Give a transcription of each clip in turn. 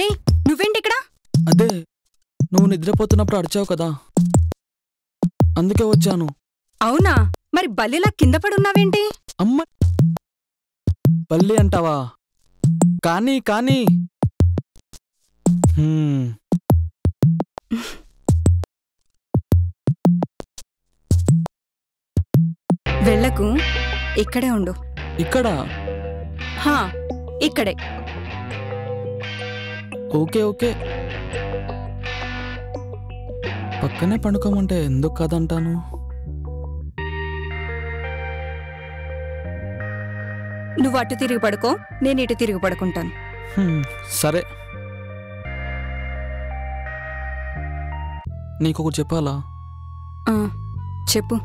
ఏయ్ నువ్వేంటి ఇక్కడ? అదే నువ్వు నిద్రపోతున్నప్పుడు అరిచావు కదా, అందుకే వచ్చాను. అవునా? మరి బల్లిలా కింద పడున్నావేంటి? అమ్మ బల్లి అంటావా? కానీ కానీ వెళ్ళకు, ఇక్కడే ఉండు. ఇక్కడ? హా, ఇక్కడే. ఓకే ఓకే, పక్కనే పండుకోమంటే ఎందుకు కాదంటాను? నువ్వు అటు తిరిగి పడుకో, నేను ఇటు తిరిగి పడుకుంటాను. సరే. నీకొకటి చెప్పాలా? చెప్పు.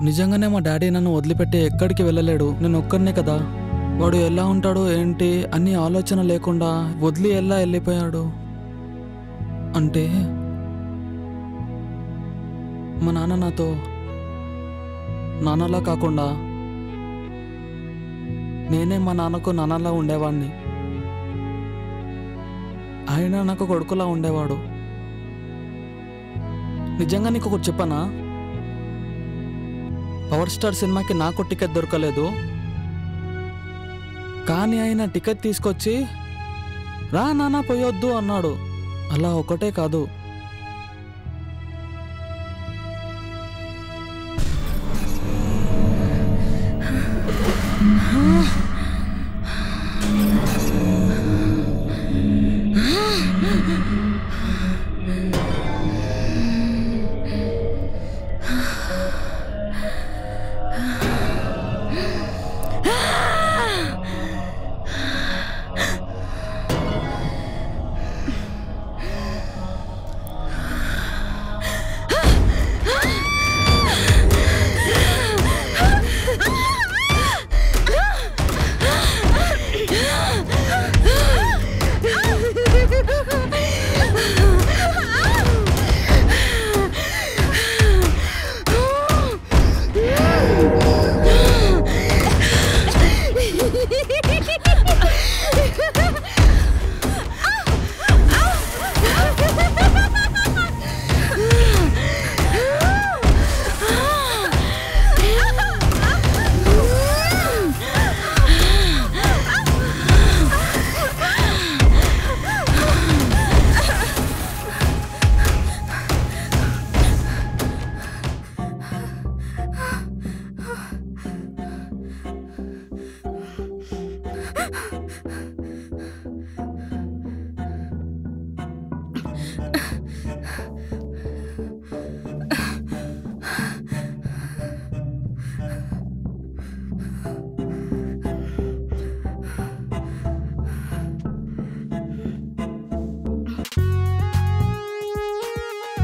నిజంగానే మా డాడీ నన్ను వదిలిపెట్టి ఎక్కడికి వెళ్ళలేడు. నేను ఒక్కడనే కదా. వాడు ఎలా ఉంటాడో ఏంటి అన్ని ఆలోచన లేకుండా వదిలి ఎలా వెళ్ళిపోయాడు అంటే, మా నాన్న నాతో నాన్నలా కాకుండా నేనే మా నాన్నకు నాన్నలా ఉండేవాడిని. ఆయన నాకు కొడుకులా ఉండేవాడు. నిజంగా నీకు ఒకటి చెప్పనా? పవర్ స్టార్ సినిమాకి నాకు టికెట్ దొరకలేదు, కానీ ఆయన టికెట్ తీసుకొచ్చి రా నాన్న పోయొద్దు అన్నాడు. అలా ఒకటే కాదు,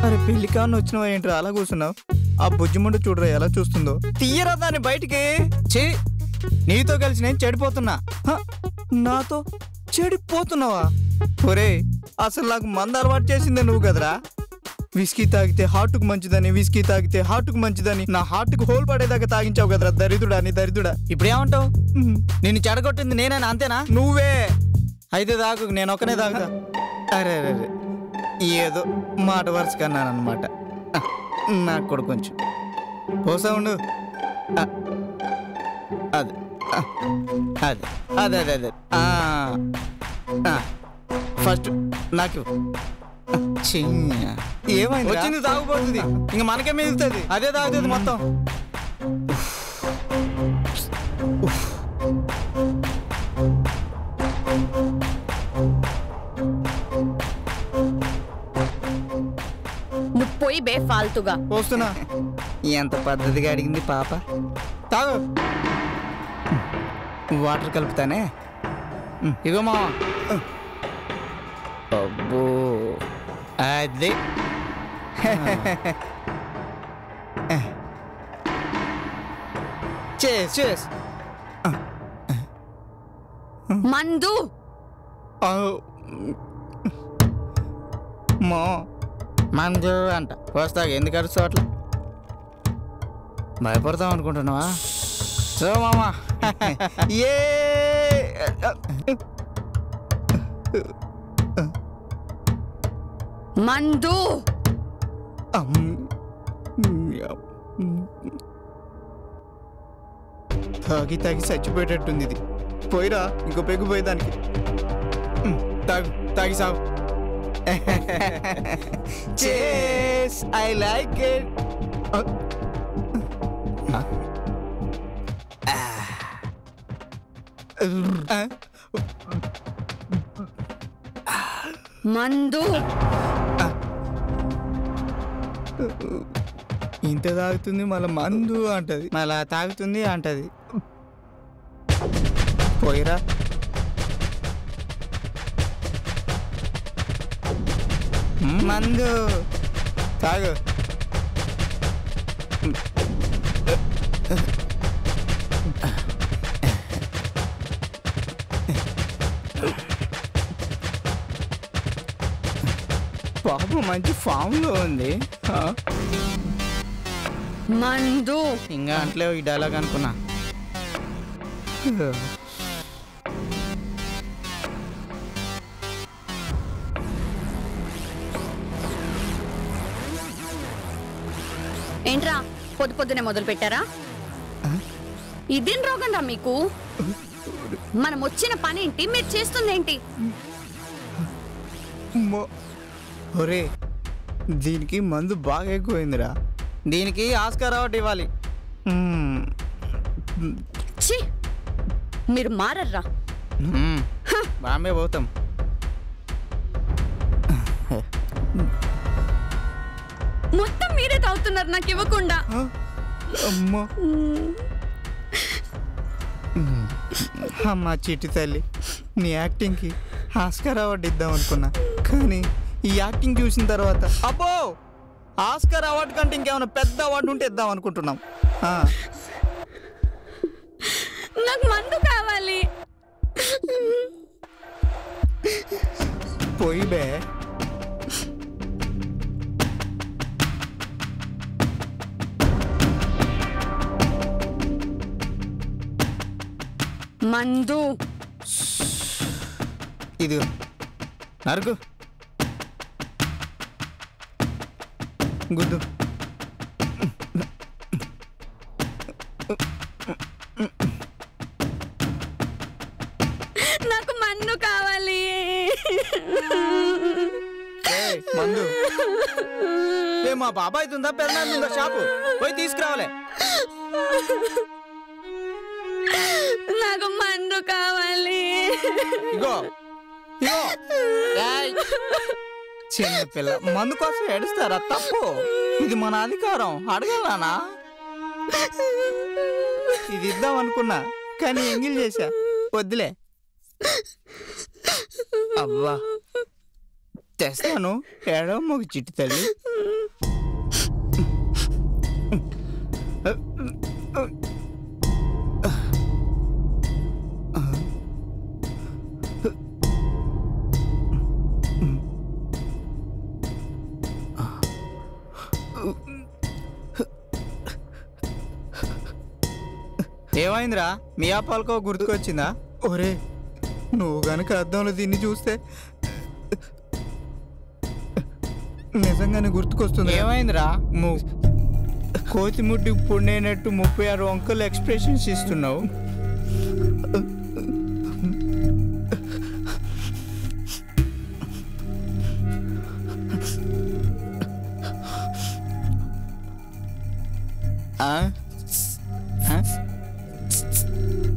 అరే పెళ్లి కాని వచ్చినవా ఏంట్రా అలా కూర్చున్నావు? ఆ బుజ్జిముండు చూడరా ఎలా చూస్తుందో. తీయరా దాన్ని బయటికి. నీతో కలిసి నేను చెడిపోతున్నా. నాతో చెడిపోతున్నావా? ఒరే అసలు నాకు మందు అలవాటు చేసిందే నువ్వు కదరా. విస్కీ తాగితే హార్ట్కు మంచిదని, విస్కీ తాగితే హార్ట్కు మంచిదని నా హార్ట్కు హోల్ పడేదాకా తాగించావు కదరా దరిద్రుడా. నీ దరిద్రుడా. ఇప్పుడు ఏమంటావు? నిన్ను చెడగొట్టింది నేనేనా? అంతేనా? నువ్వే. అయితే తాగు, నేను ఒక్కనే తాగుతా. అరే అరే అరే, ఏదో మాట వరుస కన్నానమాట. నాకు కూడా కొంచెం పోసా ఉండు. అదే అదే అదే అదే అదే ఫస్ట్ నాకు ఏమైంది? వచ్చింది తాగుపోతుంది, ఇంక మనకే మిగులుతుంది. అదే తాగుతుంది మొత్తం. నువ్వు పోయి బే ఫాల్తుగా. పోస్తున్నా. ఎంత పద్ధతిగా అడిగింది పాప. తాగు. వాటర్ కలుపుతానే. ఇగో మా. అబ్బో అది చేస్ మందు మా మందు అంట. వస్తాగా ఎందుకు అరుస్తావు అట్లా? భయపడతాం అనుకుంటున్నావా? సో మామా ఏ మందు తాగి తాగి చచ్చిపోయేటట్టుంది ఇది. పోయిరా, ఇంకో పెగ్గు పోయేదానికి. తాగు, తాగి సాగు. చేస్, ఐ లైక్ ఇట్. మందు ఇంత తాగుతుంది మళ్ళీ మందు అంటది, మళ్ళా తాగుతుంది అంటది. పోయిరా. మందు తాగు. బాబు మంచి ఫామ్ లో ఉంది. మందు ఇంకా అంటలే ఈ డైలాగ్ అనుకున్నా. ఏంట్రా పొద్దునే మొదలు పెట్టారా? ఇదేం రోగం రా మీకు? మనం వచ్చిన పని ఏంటి, మీరు చేస్తుంది ఏంటి? ఒరే, దీనికి మందు బాగా ఎక్కువైందిరా. దీనికి ఆస్కార్ అవార్డు ఇవ్వాలి. ఛీ, మీరు మారర్రా. బాంబే పోతాం. మొత్తం మీరే తాగుతున్నారు నాకు ఇవ్వకుండా. అమ్మా అమ్మా చిట్టి తల్లి, నీ యాక్టింగ్కి ఆస్కార్ అవార్డు ఇద్దాం అనుకున్నా, కానీ ఈ యాక్టింగ్ చూసిన తర్వాత అబ్బో ఆస్కార్ అవార్డు కంటే ఇంకేమైనా పెద్ద అవార్డు ఉంటే ఇద్దాం అనుకుంటున్నాం. నాకు మందు కావాలి. పోయి బే. మందు ఇది నరుకు గుద్దు. నాకు మందు కావాలి. మందు మా బాబాయ్ ఉందా, పెళ్ళాంది ఉందా షాపు, పోయి తీసుకురావాలి. నాకు మందు కావాలి. ఇగో ఇగో, చిన్న పిల్ల మందు కోసం ఏడుస్తారా? తప్పు, ఇది మన అధికారం, అడగలానా? ఇది ఇద్దాం అనుకున్నా కానీ ఎంగిల్ చేశా, వద్దులే. అవ్వా తెస్తాను, ఏడమ్మ చిట్టి తల్లి. ఏమైందిరా, మీ పాలకో గుర్తుకొచ్చిందా? ఒరే, నువ్వు గనక అద్దంలో దీన్ని చూస్తే నిజంగానే గుర్తుకొస్తుంది. ఏమైందిరా, కోతిముడ్డి పుండైనట్టు 36 వంకలు ఎక్స్ప్రెషన్స్ ఇస్తున్నావు.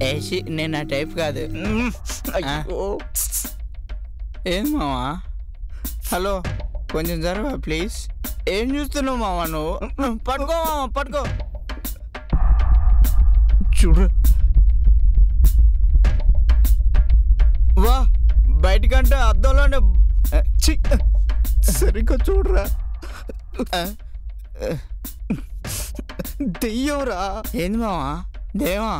ఏసి నేను ఆ టైప్ కాదు. ఏం మావా? హలో, కొంచెం జరగవా ప్లీజ్? ఏం చూస్తున్నావు మావా నువ్వు? పట్టుకో మావా, పట్టుకో. చూడు, వా బయటకంటే అద్దంలోనే. సరిగ్గా చూడరా, దెయ్యంరా. ఏంది మావా? దేవా?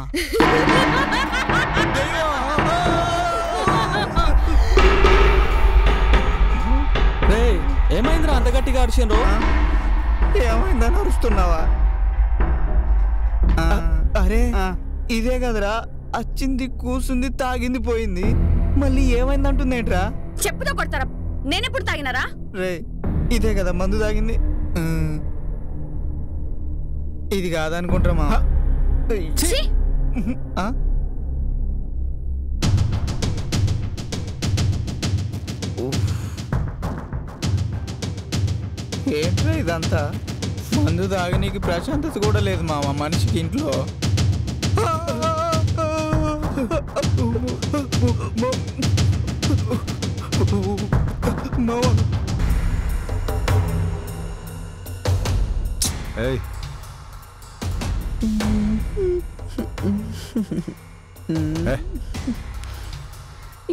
ఏమైందిరా అంత గట్టిగా అరిచారు? ఏమైందని అరుస్తున్నావా? అరే ఇదే కదరా, వచ్చింది కూసుంది తాగింది పోయింది, మళ్ళీ ఏమైంది అంటుందేంట్రా? చెప్పుతో కొడతారా? నేనెప్పుడు తాగినారా? రే ఇదే కదా మందు తాగింది. ఇది కాదనుకుంటారా మామ? ఛీ! ఆ? ఏంట్రా ఇదంతా? మందు తాగనీకి ప్రశాంతత కూడా లేదు మామ మనిషికి ఇంట్లో.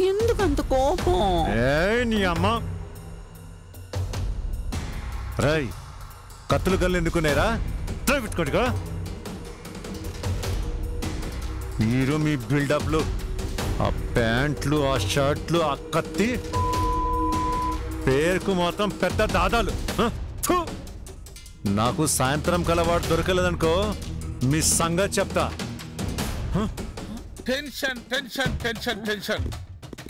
ఎందుకంత కోపం? నీ అమ్మ రై కత్తులు గల్లు ఎందుకునేరా? పెట్టుకోండిగా మీరు మీ బిల్డప్లు, ఆ ప్యాంట్లు, ఆ షర్ట్లు, ఆ కత్తి, పేరుకు మాత్రం పెద్ద దాదాలు. నాకు సాయంత్రం కలవాడు దొరకలేదనుకో మీ సంగతి చెప్తా. Tension tension tension tension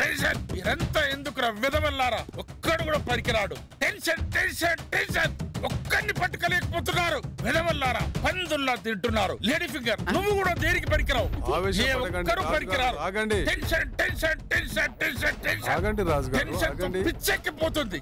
tension మీరంతా ఎందుకురా విధవల్లారా? ఒక్కడు కూడా పనికిరాడు. టెన్షన్ టెన్షన్ టెన్షన్ ఒక్కడిని పట్టుకోలేకపోతున్నారు. విధవల్లారా పందుల్లా తింటున్నారు. లేడీ ఫింగర్ నువ్వు కూడా దేనికి పనికిరావు. ఏ ఒక్కరు పనికిరారు. Tension tension tension tension tension tension పిచ్చెక్కిపోతుంది.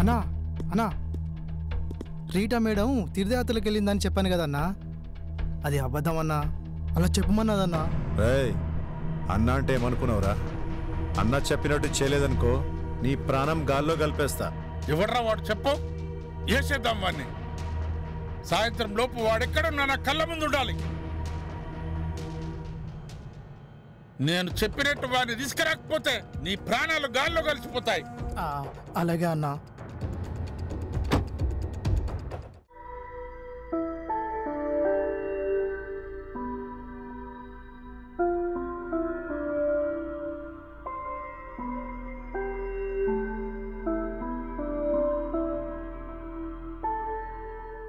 అన్నా అన్నా రీటా మేడం తీర్థయాత్రలకు వెళ్ళిందని చెప్పాను కదన్నా, అది అబద్ధం అన్నా. అలా చెప్పమన్నదన్నా. అన్న అంటే ఏమనుకున్నావురా? అన్న చెప్పినట్టు చేయలేదనుకో నీ ప్రాణం గాల్లో కలిపేస్తా. ఎవర్రా వాడు? చెప్పు, వేసేద్దాం వాడిని. సాయంత్రం లోపు వాడెక్కడున్నా నా కళ్ళ ముందు ఉండాలి. నేను చెప్పినట్టు వాడిని తీసుకురాకపోతే నీ ప్రాణాలు గాల్లో కలిసిపోతాయి. అలాగే అన్నా.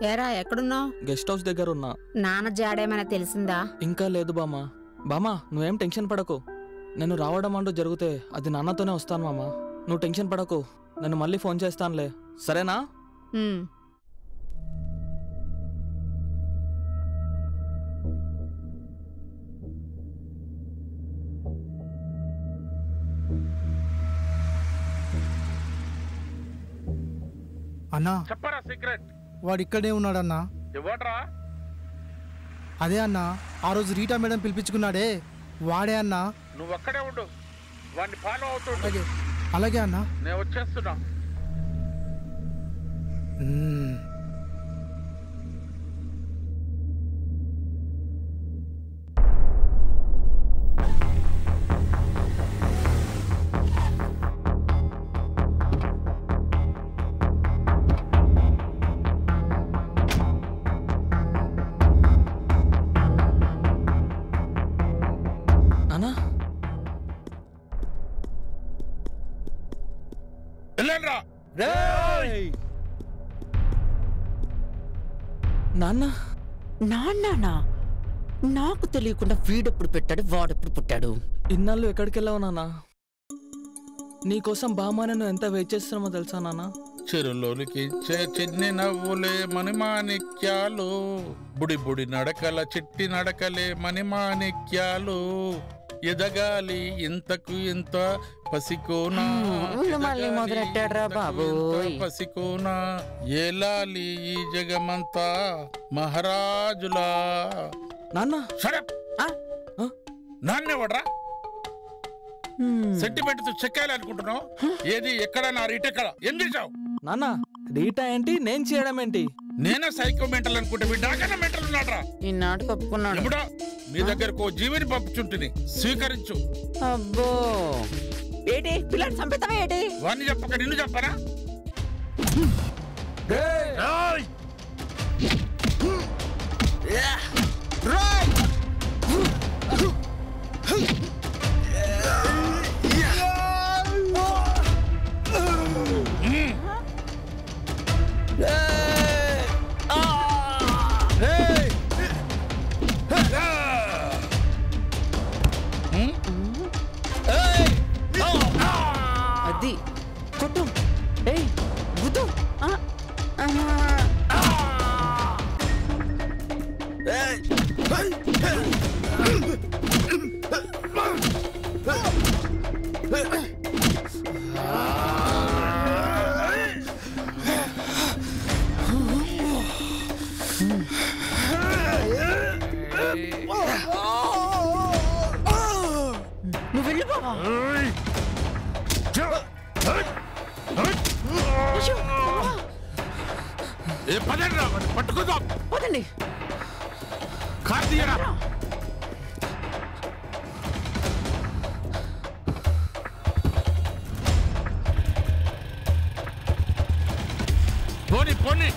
ఏరా ఎక్కడున్నావు? గెస్ట్ హౌస్ దగ్గర ఉన్నా. నాన్న జాడేమైనా తెలిసిందా? ఇంకా లేదు బామ్మ. బామ్మ నువ్వేం టెన్షన్ పడకు. నేను రావడం అంటూ జరిగితే అది నాన్నతోనే వస్తాను మామ. నువ్వు టెన్షన్ పడకు, నేను మళ్ళీ ఫోన్ చేస్తానులే, సరేనా? అన్నా చెప్పరా సీక్రెట్. వాడు ఇక్కడే ఉన్నాడన్నా. ఎవడ్రా? అదే అన్నా, ఆ రోజు రీటా మేడం పిలిపించుకున్నాడే వాడే అన్నా. నువ్వు అక్కడే ఉండు, వాడిని ఫాలో అవుతుండు. అలాగే అలాగే అన్నా. నేను వచ్చేస్తున్నా. నాన్న నాన్నా నాకు తెలియకుండా వీడెప్పుడు పెట్టాడు, వాడెప్పుడు పుట్టాడు? ఇన్నాళ్ళు ఎక్కడికి వెళ్ళావు నాన్న? నీకోసం బామ్మ నేను ఎంత వెయిట్ చేస్తున్నామో తెలుసా నాన్న? చెరులోనికి చిన్ని నవ్వులే మణిమాణిక్యాలు, బుడి బుడి నడకల చిట్టి నడకలే మణిమాణిక్యాలు, ఎదగాలి ఇంతకు ఇంత పసికోనా, మళ్ళీ మొదలెట్టాడ్రా బాబు. పసికోనా ఏలాలి ఈ జగమంతా మహారాజులా. నాన్న నాన్నెవడ్రా? సెంటిమెంట్ తో చెక్కాలి అనుకుంటున్నావు? ఏది ఎక్కడ నా రీట్ ఎక్కడ? ఏం చేశావు? నాన్న రీటా ఏంటి, నేను చేయడం ఏంటి? నేనే సైకో మెంటల్ అనుకుంటే మీ డాకన్నా మెంటల్ ఉన్నాడ్రా. ఈనాడు కప్పుకున్నాడు. ఎప్పుడో మీ దగ్గరకు జీవిని పంపుచుంటుంది, స్వీకరించు. అబ్బో ఏటి పిల్లలు చంపుతావా ఏటి? వాడిని చెప్పక నిన్ను చెప్పరా? అది కొట్టు. ఏయ్ గుద్దు. నువ్వు వెళ్ళి బావా. ఏ పదండి, పట్టుకుందాం. పోతండి. కార్ తీయరా. పోనీ పోనీ.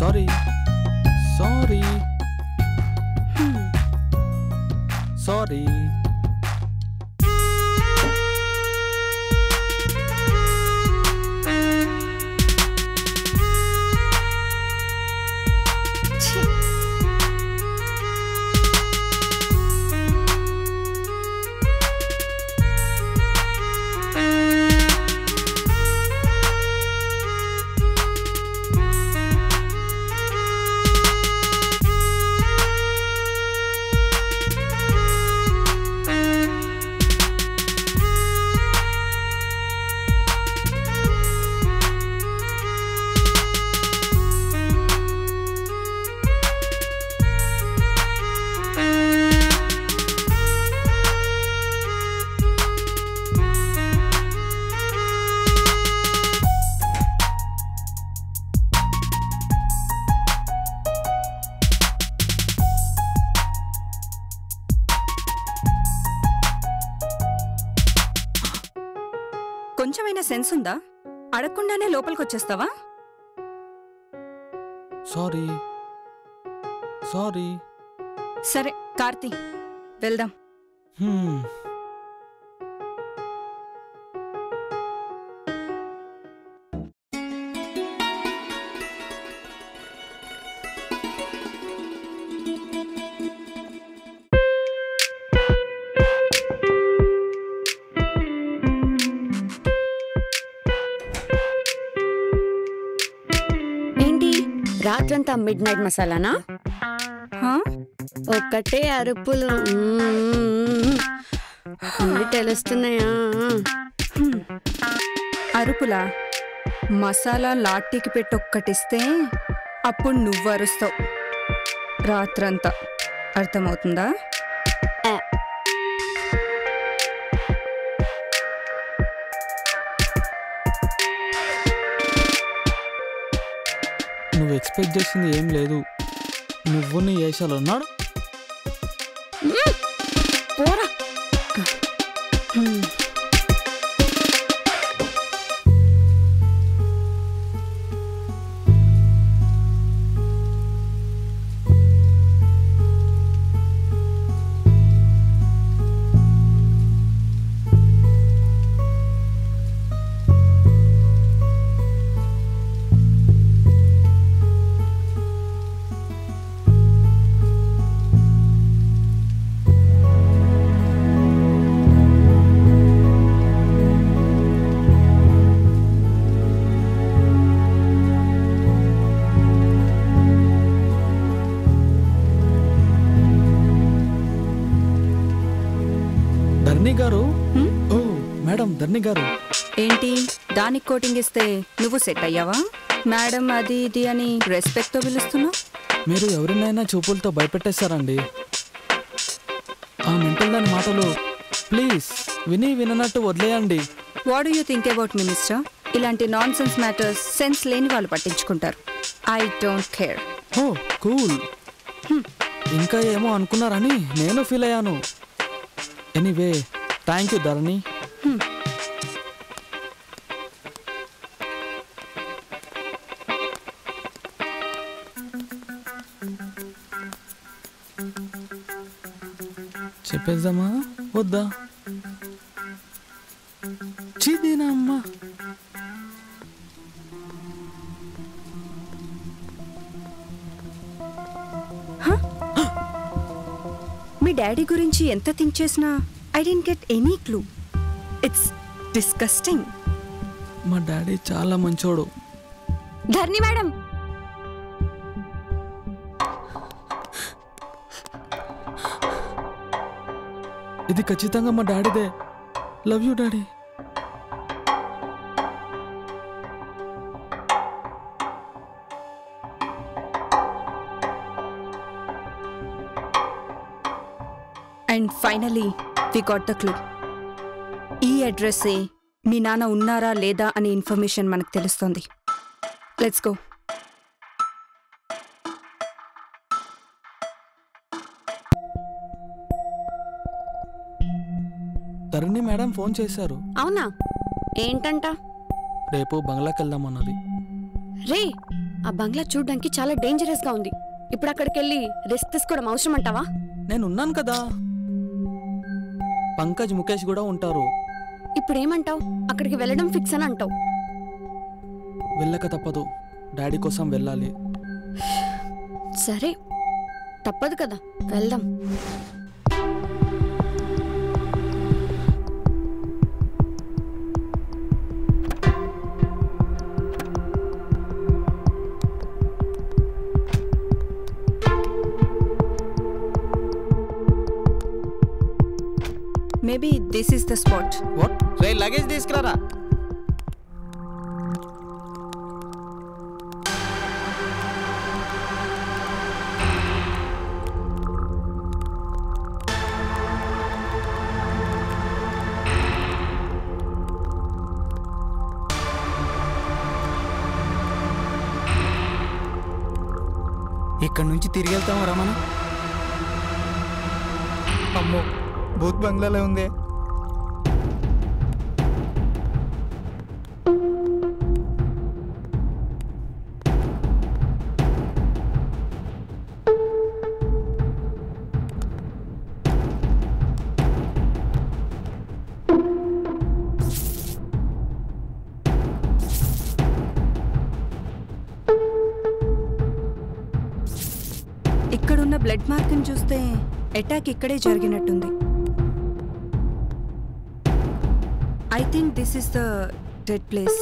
Sorry sorry sorry. కొంచెమైనా సెన్స్ ఉందా? అడగకుండానే లోపలికొచ్చేస్తావా? Sorry sorry. సరే కార్తీ, వెళ్దాం. రాత్రంతా మిడ్ నైట్ మసాలానా? హా? ఒక్కటే అరుపులు అవి తెలుస్తున్నాయా? అరుపులా? మసాలా లాఠీకి పెట్టి ఒక్కటిస్తే అప్పుడు నువ్వు అరుస్తావు రాత్రంతా. అర్థమవుతుందా? నువ్వు ఎక్స్పెక్ట్ చేసింది ఏం లేదు. నువ్వు నీ ఏషాలు ఉన్నాడు. పోరా. ధర్ని గారు. ఓ మేడం, ధర్ని గారు. ఏంటి దానికి కోటింగ్ ఇస్తే నువ్వు సెట్ అయ్యావా? మేడం అది ఇది అని రెస్పెక్ట్తో పిలుస్తున్నావు. మీరు ఎవరినైనా చూపులతో భయపెట్టేస్తారండి. ఆ మెంటల్ దాని మాటలు ప్లీజ్ విననట్టు వదిలేయండి. What do you think about me mister? ఇలాంటి నాన్ సెన్స్ మ్యాటర్స్ సెన్స్ లేని వాళ్ళు పట్టించుకుంటారు. I don't care. Oh cool. ఇంకా ఏమో అనుకున్నారని నేను ఫీల్ అయ్యాను. Anyway thank you Dharani. చెప్పేద్దామా వద్దా? చీదీనా అమ్మా. మీ డాడీ గురించి ఎంత థింక్ చేసినా I don't get any clue. It's disgusting. మా డాడీ చాలా మంచోడు. ధర్ని మేడం, ఇది ఖచ్చితంగా మా డాడీదే. Love you daddy. And finally we got the clue. ఈ అడ్రస్సే మీ నాన్న ఉన్నారా లేదా అనే ఇన్ఫర్మేషన్ మనకు తెలుస్తుంది. Let's go. Dharani madam phone చేశారు. అవునా? ఏంటంట? రేపు బంగ్లాకి వెళ్దామన్నది. రే, ఆ బంగ్లా చూడ్డానికి చాలా డేంజరస్ గా ఉంది. ఇప్పుడు అక్కడికి వెళ్ళి రిస్క్ తీసుకోవడం అవసరం అంటావా? నేనున్నాను కదా. పంకజ్, ముఖేష్ కూడా ఉంటారు. ఇప్పుడు ఏమంటావు? అక్కడికి వెళ్ళడం ఫిక్స్ అని అంటావు. వెళ్ళక తప్పదు. డాడీ కోసం వెళ్ళాలి. సరే, తప్పదు కదా, వెళ్దాం. Maybe this is the spot. What? రే లగేజ్ తీసుకురారా. ఇక్కడ నుంచి తిరిగి వెళ్తామా రమణ? అమ్మో, భూత్ బంగ్లాలో ఉంది. ఇక్కడున్న బ్లడ్ మార్క్ని చూస్తే అటాక్ ఇక్కడే జరిగినట్టుంది. I think this is the dead place.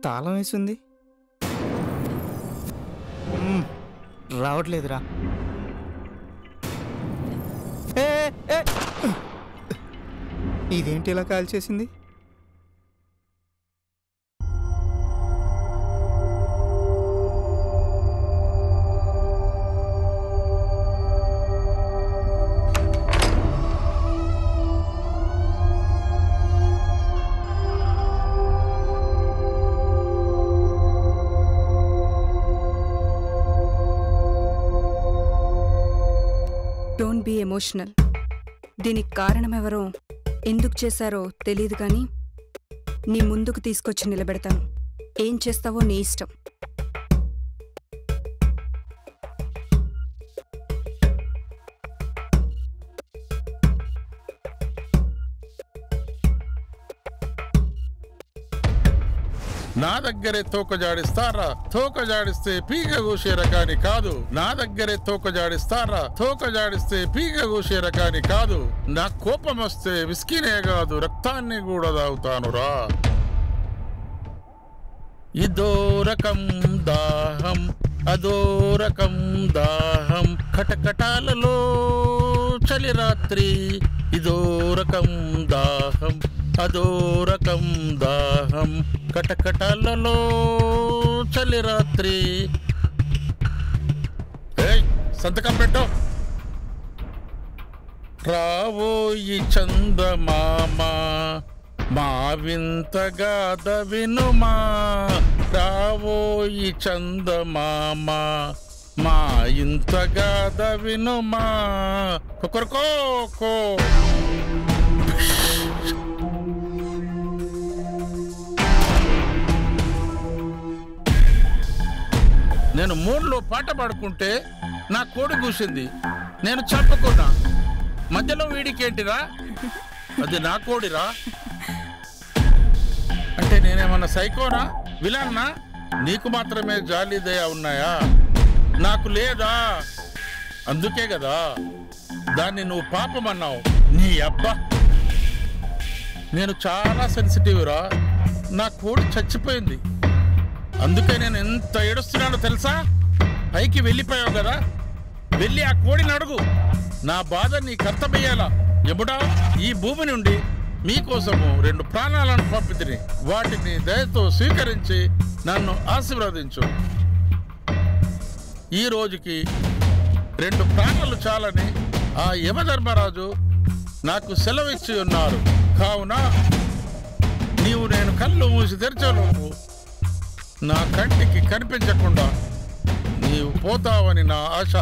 తాళం వేసింది రావట్లేదురా. ఇదేంటి ఇలా కాల్ చేసింది? Don't be emotional. దీనికి కారణం ఎవరో ఎందుకు చేశారో తెలీదు కానీ నీ ముందుకు తీసుకొచ్చి నిలబెడతాను. ఏం చేస్తావో నీ ఇష్టం. నా దగ్గరే తోక జాడిస్తారా? తోక జాడిస్తే పీక కూసే రకాని కాదు. నా దగ్గరే తోక జాడిస్తారా? తోక జాడిస్తే పీక కూసే రకాని కాదు. నా కోపం వస్తే విస్కీనే కాదు రక్తాన్ని కూడా తాగుతానురా. ఇదో రకం దాహం అదో రకం దాహం కటకటాలలో చలి రాత్రి. ఇదో రకం దాహం అదో రకం దాహం కటకటాలలో చలి రాత్రి. సంతకం పెట్టు. రావోయి చందమామ మా వింతగాథ వినుమా. రావోయి చందమామ మా ఇంతగాథ వినుమా. కొకరకో నేను మూడ్లో పాట పాడుకుంటే నా కోడి కూసింది. నేను చంపుకున్నా. మధ్యలో వీడికేంటిరా? అది నా కోడిరా. అంటే నేనేమన్నా సైకోనా, విలన్నా? నీకు మాత్రమే జాలి దయ ఉన్నాయా? నాకు లేదా? అందుకే కదా దాన్ని నువ్వు పాపమన్నావు. నీ అబ్బా, నేను చాలా సెన్సిటివ్ రా. నా కోడి చచ్చిపోయింది. అందుకే నేను ఎంత ఏడుస్తున్నానో తెలుసా? పైకి వెళ్ళిపోయావు కదా, వెళ్ళి ఆ కోడిని అడుగు. నా బాధ నీకు అర్థమయ్యేలా. ఎప్పుడా ఈ భూమి నుండి మీకోసము 2 ప్రాణాలను పంపితిని. వాటిని దయతో స్వీకరించి నన్ను ఆశీర్వదించు. ఈ రోజుకి 2 ప్రాణాలు చాలని ఆ యమధర్మరాజు నాకు సెలవిచ్చి ఉన్నారు. కావున నీవు నేను కళ్ళు మూసి తెరిచేలోపు నా కంటికి కనిపించకుండా నీవు పోతావని నా ఆశ.